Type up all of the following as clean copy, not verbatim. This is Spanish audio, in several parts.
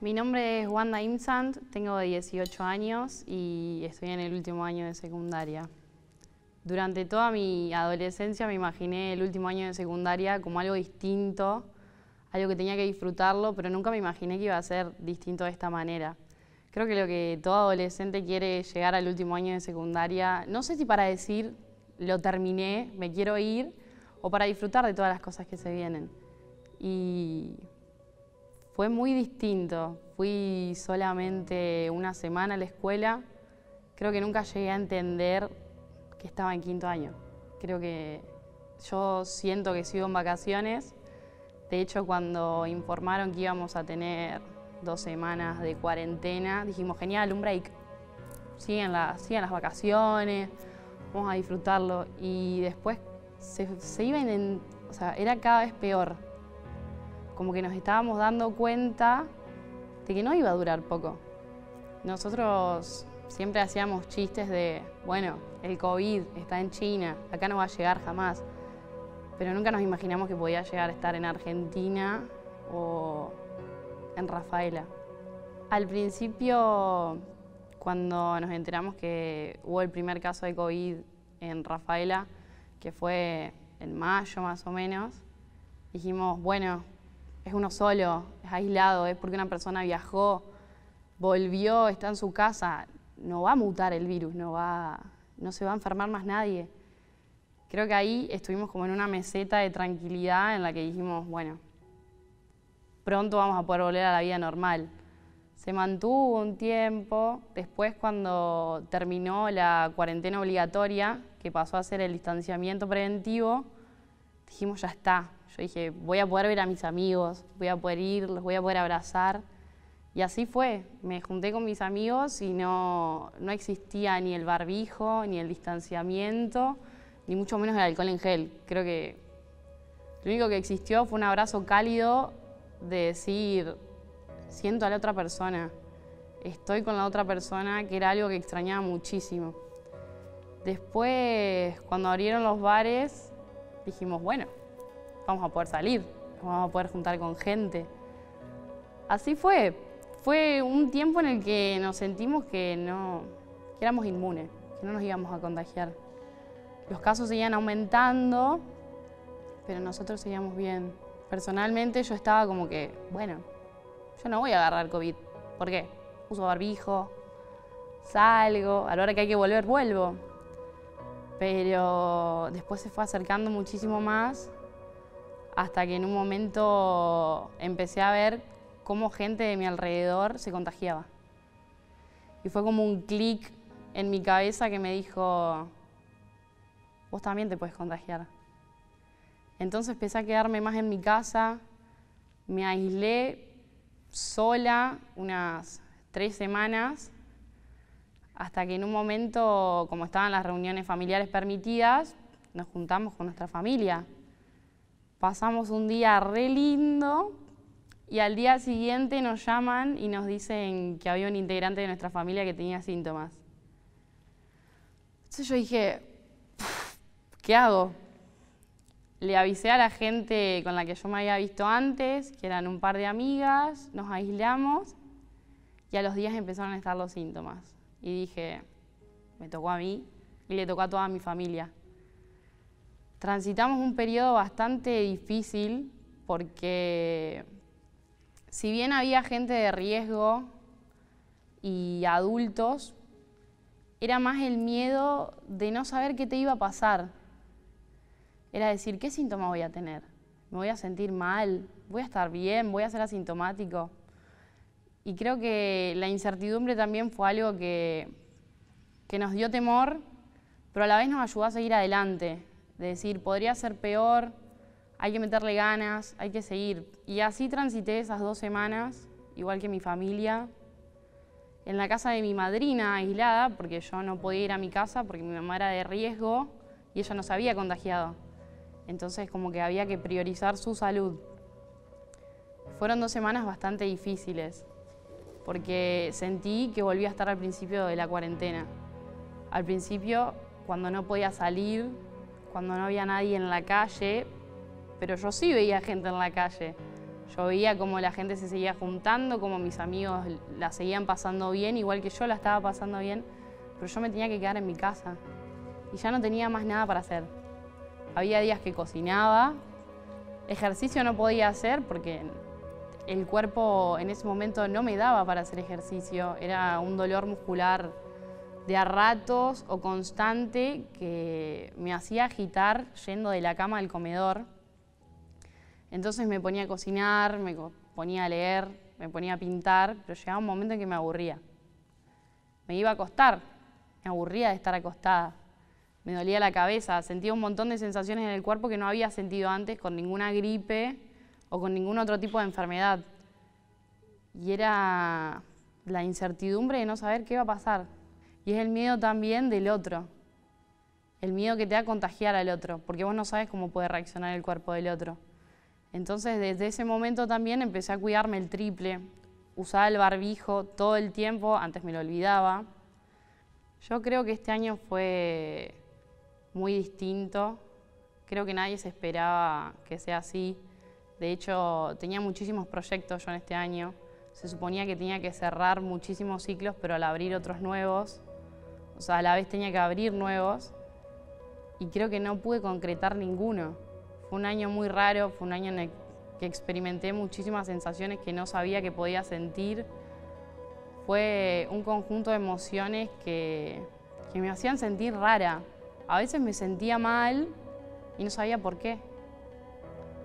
Mi nombre es Wanda Imsant, tengo 18 años y estoy en el último año de secundaria. Durante toda mi adolescencia me imaginé el último año de secundaria como algo distinto, algo que tenía que disfrutarlo, pero nunca me imaginé que iba a ser distinto de esta manera. Creo que lo que todo adolescente quiere es llegar al último año de secundaria, no sé si para decir lo terminé, me quiero ir, o para disfrutar de todas las cosas que se vienen. Y fue muy distinto. Fui solamente una semana a la escuela. Creo que nunca llegué a entender que estaba en quinto año. Creo que yo siento que sigo en vacaciones. De hecho, cuando informaron que íbamos a tener 2 semanas de cuarentena, dijimos, genial, un break. Siguen las vacaciones, vamos a disfrutarlo. Y después se iban o sea, era cada vez peor. Como que nos estábamos dando cuenta de que no iba a durar poco. Nosotros siempre hacíamos chistes de, bueno, el COVID está en China, acá no va a llegar jamás. Pero nunca nos imaginamos que podía llegar a estar en Argentina o en Rafaela. Al principio, cuando nos enteramos que hubo el primer caso de COVID en Rafaela, que fue en mayo más o menos, dijimos, bueno, es uno solo, es aislado, es porque una persona viajó, volvió, está en su casa, no va a mutar el virus, no se va a enfermar más nadie. Creo que ahí estuvimos como en una meseta de tranquilidad en la que dijimos, bueno, pronto vamos a poder volver a la vida normal. Se mantuvo un tiempo, después cuando terminó la cuarentena obligatoria, que pasó a ser el distanciamiento preventivo, dijimos, ya está. Yo dije, voy a poder ver a mis amigos, voy a poder ir, los voy a poder abrazar. Y así fue. Me junté con mis amigos y no existía ni el barbijo, ni el distanciamiento, ni mucho menos el alcohol en gel. Creo que lo único que existió fue un abrazo cálido de decir, siento a la otra persona, estoy con la otra persona, que era algo que extrañaba muchísimo. Después, cuando abrieron los bares, dijimos, bueno, vamos a poder salir, vamos a poder juntar con gente. Así fue. Fue un tiempo en el que nos sentimos que éramos inmunes, que no nos íbamos a contagiar. Los casos seguían aumentando, pero nosotros seguíamos bien. Personalmente yo estaba como que, bueno, yo no voy a agarrar COVID. ¿Por qué? Uso barbijo, salgo, a la hora que hay que volver, vuelvo. Pero después se fue acercando muchísimo más, hasta que en un momento empecé a ver cómo gente de mi alrededor se contagiaba. Y fue como un clic en mi cabeza que me dijo, vos también te puedes contagiar. Entonces empecé a quedarme más en mi casa, me aislé sola unas 3 semanas, hasta que en un momento, como estaban las reuniones familiares permitidas, nos juntamos con nuestra familia. Pasamos un día re lindo y al día siguiente nos llaman y nos dicen que había un integrante de nuestra familia que tenía síntomas. Entonces yo dije, ¿qué hago? Le avisé a la gente con la que yo me había visto antes, que eran un par de amigas, nos aislamos y a los días empezaron a estar los síntomas. Y dije, me tocó a mí y le tocó a toda mi familia. Transitamos un periodo bastante difícil porque si bien había gente de riesgo y adultos, era más el miedo de no saber qué te iba a pasar. Era decir, ¿qué síntomas voy a tener? ¿Me voy a sentir mal? ¿Voy a estar bien? ¿Voy a ser asintomático? Y creo que la incertidumbre también fue algo que nos dio temor, pero a la vez nos ayudó a seguir adelante. De decir, podría ser peor, hay que meterle ganas, hay que seguir. Y así transité esas 2 semanas, igual que mi familia, en la casa de mi madrina aislada, porque yo no podía ir a mi casa porque mi mamá era de riesgo y ella no se había contagiado. Entonces como que había que priorizar su salud. Fueron 2 semanas bastante difíciles, porque sentí que volví a estar al principio de la cuarentena. Al principio, cuando no podía salir, cuando no había nadie en la calle, pero yo sí veía gente en la calle. Yo veía cómo la gente se seguía juntando, cómo mis amigos la seguían pasando bien, igual que yo la estaba pasando bien, pero yo me tenía que quedar en mi casa y ya no tenía más nada para hacer. Había días que cocinaba, ejercicio no podía hacer porque el cuerpo en ese momento no me daba para hacer ejercicio, era un dolor muscular de a ratos o constante que me hacía agitar yendo de la cama al comedor. Entonces me ponía a cocinar, me ponía a leer, me ponía a pintar, pero llegaba un momento en que me aburría. Me iba a acostar, me aburría de estar acostada. Me dolía la cabeza, sentía un montón de sensaciones en el cuerpo que no había sentido antes con ninguna gripe o con ningún otro tipo de enfermedad. Y era la incertidumbre de no saber qué iba a pasar. Y es el miedo también del otro. El miedo que te da a contagiar al otro, porque vos no sabes cómo puede reaccionar el cuerpo del otro. Entonces, desde ese momento también empecé a cuidarme el triple. Usaba el barbijo todo el tiempo, antes me lo olvidaba. Yo creo que este año fue muy distinto. Creo que nadie se esperaba que sea así. De hecho, tenía muchísimos proyectos yo en este año. Se suponía que tenía que cerrar muchísimos ciclos, pero al abrir otros nuevos, o sea, a la vez tenía que abrir nuevos. Y creo que no pude concretar ninguno. Fue un año muy raro, fue un año en el que experimenté muchísimas sensaciones que no sabía que podía sentir. Fue un conjunto de emociones que me hacían sentir rara. A veces me sentía mal y no sabía por qué.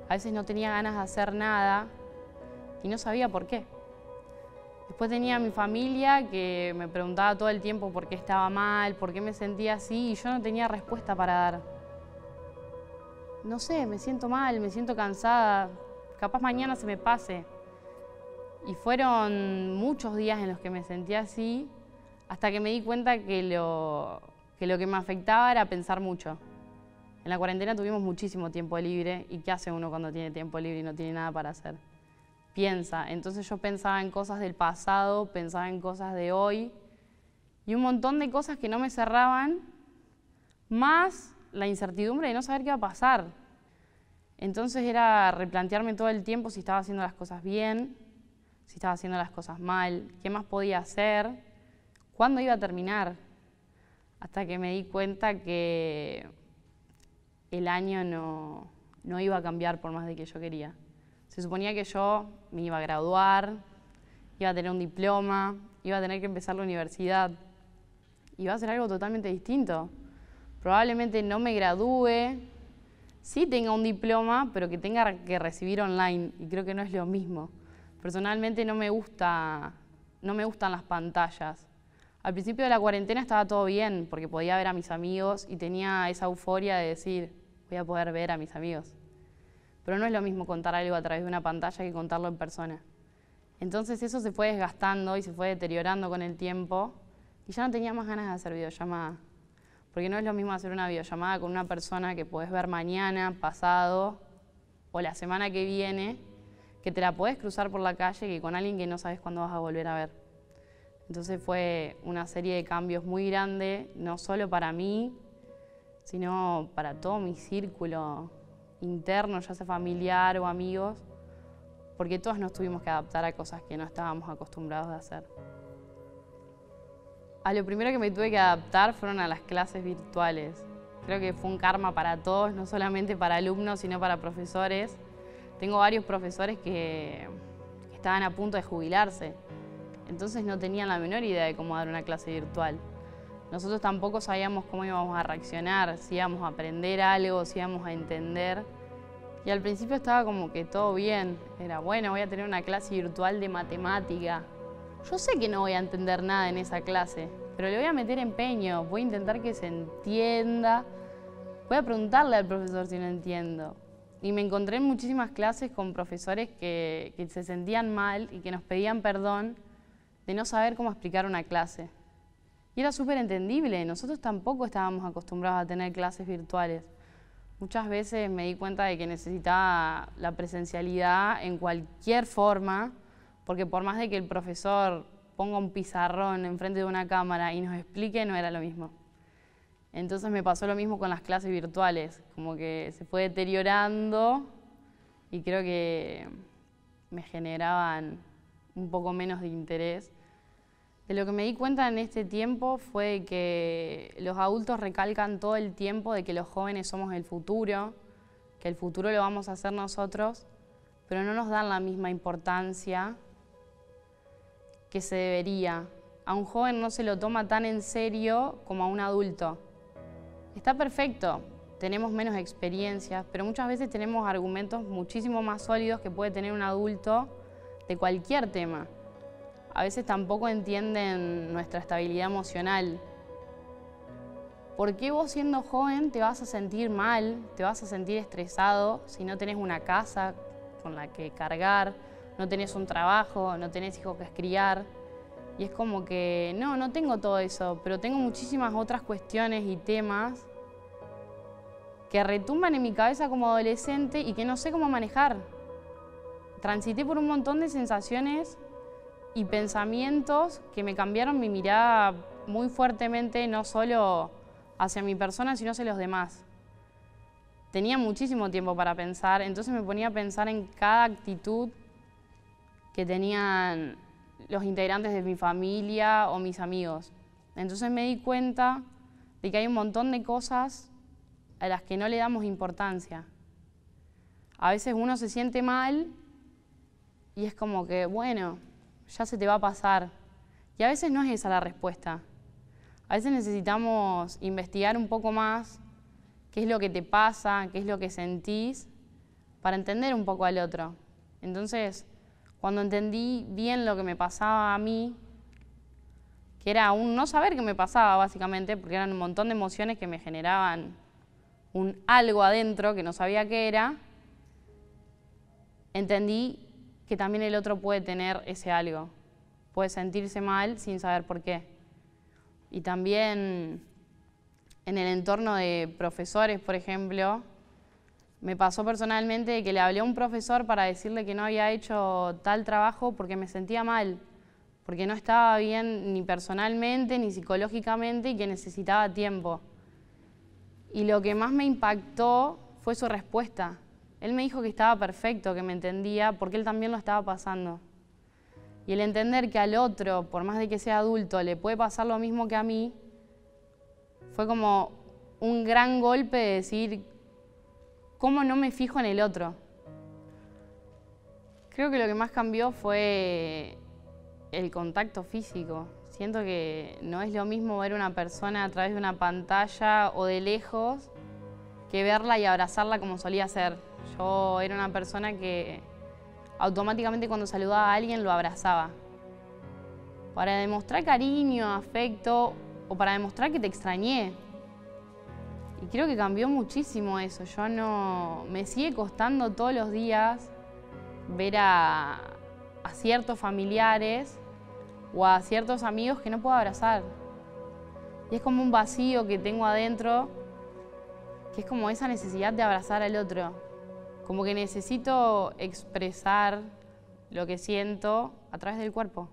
A veces no tenía ganas de hacer nada y no sabía por qué. Después tenía a mi familia que me preguntaba todo el tiempo por qué estaba mal, por qué me sentía así y yo no tenía respuesta para dar. No sé, me siento mal, me siento cansada, capaz mañana se me pase. Y fueron muchos días en los que me sentía así, hasta que me di cuenta que lo que me afectaba era pensar mucho. En la cuarentena tuvimos muchísimo tiempo libre, ¿y qué hace uno cuando tiene tiempo libre y no tiene nada para hacer? Piensa. Entonces yo pensaba en cosas del pasado, pensaba en cosas de hoy, y un montón de cosas que no me cerraban, más la incertidumbre de no saber qué va a pasar. Entonces era replantearme todo el tiempo si estaba haciendo las cosas bien, si estaba haciendo las cosas mal, qué más podía hacer, cuándo iba a terminar. Hasta que me di cuenta que el año no iba a cambiar por más de que yo quería. Se suponía que yo me iba a graduar, iba a tener un diploma, iba a tener que empezar la universidad. Iba a ser algo totalmente distinto. Probablemente no me gradúe, sí tenga un diploma, pero que tenga que recibir online, y creo que no es lo mismo. Personalmente no me gustan las pantallas. Al principio de la cuarentena estaba todo bien, porque podía ver a mis amigos y tenía esa euforia de decir, voy a poder ver a mis amigos. Pero no es lo mismo contar algo a través de una pantalla que contarlo en persona. Entonces eso se fue desgastando y se fue deteriorando con el tiempo, y ya no tenía más ganas de hacer videollamada. Porque no es lo mismo hacer una videollamada con una persona que podés ver mañana, pasado o la semana que viene, que te la podés cruzar por la calle, que con alguien que no sabes cuándo vas a volver a ver. Entonces fue una serie de cambios muy grande, no solo para mí, sino para todo mi círculo interno, ya sea familiar o amigos, porque todos nos tuvimos que adaptar a cosas que no estábamos acostumbrados a hacer. A lo primero que me tuve que adaptar fueron a las clases virtuales. Creo que fue un karma para todos, no solamente para alumnos, sino para profesores. Tengo varios profesores que estaban a punto de jubilarse, entonces no tenían la menor idea de cómo dar una clase virtual. Nosotros tampoco sabíamos cómo íbamos a reaccionar, si íbamos a aprender algo, si íbamos a entender. Y al principio estaba como que todo bien. Era, bueno, voy a tener una clase virtual de matemática. Yo sé que no voy a entender nada en esa clase, pero le voy a meter empeño, voy a intentar que se entienda. Voy a preguntarle al profesor si no entiendo. Y me encontré en muchísimas clases con profesores que se sentían mal y que nos pedían perdón de no saber cómo explicar una clase. Y era súper entendible, nosotros tampoco estábamos acostumbrados a tener clases virtuales. Muchas veces me di cuenta de que necesitaba la presencialidad en cualquier forma, porque por más de que el profesor ponga un pizarrón enfrente de una cámara y nos explique, no era lo mismo. Entonces me pasó lo mismo con las clases virtuales, como que se fue deteriorando y creo que me generaban un poco menos de interés. De lo que me di cuenta en este tiempo fue que los adultos recalcan todo el tiempo de que los jóvenes somos el futuro, que el futuro lo vamos a hacer nosotros, pero no nos dan la misma importancia que se debería. A un joven no se lo toma tan en serio como a un adulto. Está perfecto, tenemos menos experiencias, pero muchas veces tenemos argumentos muchísimo más sólidos que puede tener un adulto de cualquier tema. A veces tampoco entienden nuestra estabilidad emocional. ¿Por qué vos siendo joven te vas a sentir mal, te vas a sentir estresado si no tenés una casa con la que cargar, no tenés un trabajo, no tenés hijos que criar? Y es como que no tengo todo eso, pero tengo muchísimas otras cuestiones y temas que retumban en mi cabeza como adolescente y que no sé cómo manejar. Transité por un montón de sensaciones y pensamientos que me cambiaron mi mirada muy fuertemente, no solo hacia mi persona, sino hacia los demás. Tenía muchísimo tiempo para pensar, entonces me ponía a pensar en cada actitud que tenían los integrantes de mi familia o mis amigos. Entonces me di cuenta de que hay un montón de cosas a las que no le damos importancia. A veces uno se siente mal y es como que, bueno, ya se te va a pasar. Y a veces no es esa la respuesta. A veces necesitamos investigar un poco más qué es lo que te pasa, qué es lo que sentís, para entender un poco al otro. Entonces, cuando entendí bien lo que me pasaba a mí, que era un no saber qué me pasaba básicamente, porque eran un montón de emociones que me generaban un algo adentro que no sabía qué era, entendí que también el otro puede tener ese algo, puede sentirse mal sin saber por qué. Y también en el entorno de profesores, por ejemplo, me pasó personalmente que le hablé a un profesor para decirle que no había hecho tal trabajo porque me sentía mal, porque no estaba bien ni personalmente ni psicológicamente y que necesitaba tiempo. Y lo que más me impactó fue su respuesta. Él me dijo que estaba perfecto, que me entendía, porque él también lo estaba pasando. Y el entender que al otro, por más de que sea adulto, le puede pasar lo mismo que a mí, fue como un gran golpe de decir, ¿cómo no me fijo en el otro? Creo que lo que más cambió fue el contacto físico. Siento que no es lo mismo ver una persona a través de una pantalla o de lejos que verla y abrazarla como solía ser. Yo era una persona que automáticamente cuando saludaba a alguien lo abrazaba. Para demostrar cariño, afecto o para demostrar que te extrañé. Y creo que cambió muchísimo eso. Me sigue costando todos los días ver a ciertos familiares o a ciertos amigos que no puedo abrazar. Y es como un vacío que tengo adentro, que es como esa necesidad de abrazar al otro. Como que necesito expresar lo que siento a través del cuerpo.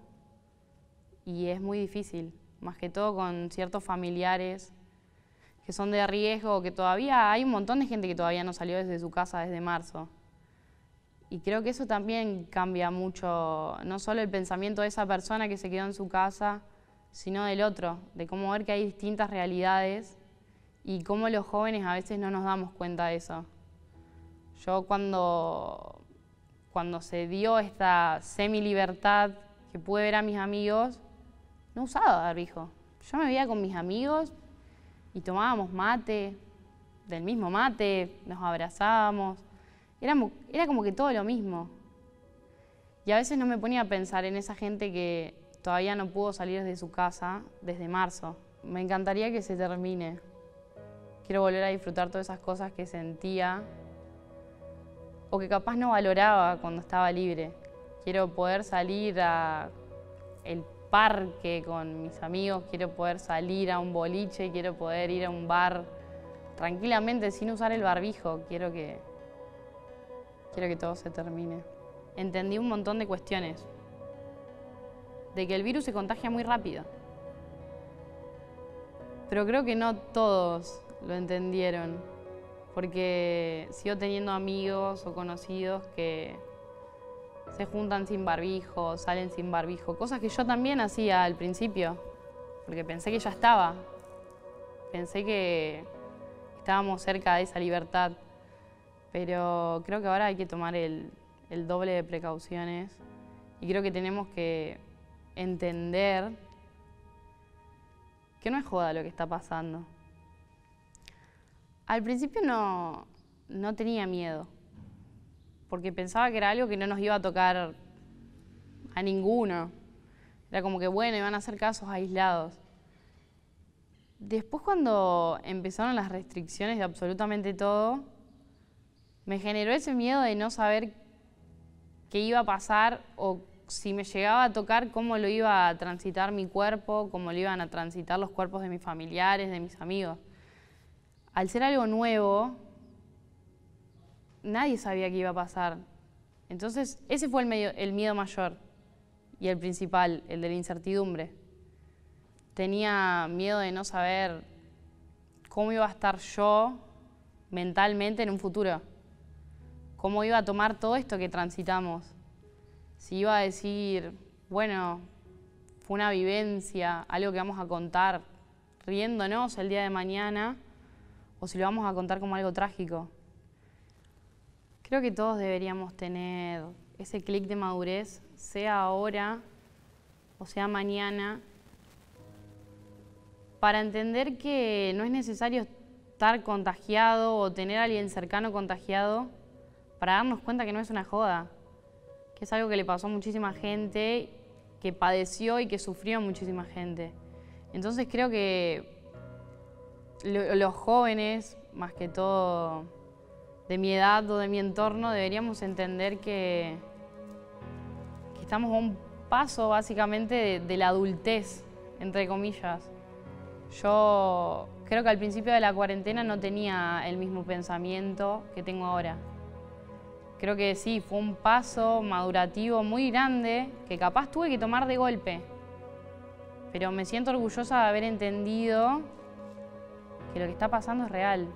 Y es muy difícil, más que todo con ciertos familiares que son de riesgo, que todavía hay un montón de gente que todavía no salió desde su casa desde marzo. Y creo que eso también cambia mucho, no solo el pensamiento de esa persona que se quedó en su casa, sino del otro, de cómo ver que hay distintas realidades y cómo los jóvenes a veces no nos damos cuenta de eso. Yo cuando se dio esta semi-libertad que pude ver a mis amigos, no usaba barbijo. Yo me veía con mis amigos y tomábamos mate, del mismo mate, nos abrazábamos. Era como que todo lo mismo. Y a veces no me ponía a pensar en esa gente que todavía no pudo salir de su casa desde marzo. Me encantaría que se termine. Quiero volver a disfrutar todas esas cosas que sentía o que capaz no valoraba cuando estaba libre. Quiero poder salir al parque con mis amigos, quiero poder salir a un boliche, quiero poder ir a un bar tranquilamente sin usar el barbijo. Quiero que todo se termine. Entendí un montón de cuestiones. De que el virus se contagia muy rápido. Pero creo que no todos lo entendieron. Porque sigo teniendo amigos o conocidos que se juntan sin barbijo, salen sin barbijo, cosas que yo también hacía al principio, porque pensé que ya estaba, pensé que estábamos cerca de esa libertad, pero creo que ahora hay que tomar el doble de precauciones y creo que tenemos que entender que no es joda lo que está pasando. Al principio no tenía miedo, porque pensaba que era algo que no nos iba a tocar a ninguno. Era como que, bueno, iban a ser casos aislados. Después, cuando empezaron las restricciones de absolutamente todo, me generó ese miedo de no saber qué iba a pasar o si me llegaba a tocar, cómo lo iba a transitar mi cuerpo, cómo lo iban a transitar los cuerpos de mis familiares, de mis amigos. Al ser algo nuevo, nadie sabía qué iba a pasar. Entonces, ese fue el miedo mayor y el principal, el de la incertidumbre. Tenía miedo de no saber cómo iba a estar yo mentalmente en un futuro. Cómo iba a tomar todo esto que transitamos. Si iba a decir, bueno, fue una vivencia, algo que vamos a contar riéndonos el día de mañana, o si lo vamos a contar como algo trágico. Creo que todos deberíamos tener ese clic de madurez, sea ahora o sea mañana, para entender que no es necesario estar contagiado o tener a alguien cercano contagiado para darnos cuenta que no es una joda, que es algo que le pasó a muchísima gente, que padeció y que sufrió muchísima gente. Entonces creo que los jóvenes, más que todo de mi edad o de mi entorno, deberíamos entender que estamos a un paso básicamente de la adultez, entre comillas. Yo creo que al principio de la cuarentena no tenía el mismo pensamiento que tengo ahora. Creo que sí, fue un paso madurativo muy grande que capaz tuve que tomar de golpe. Pero me siento orgullosa de haber entendido que lo que está pasando es real.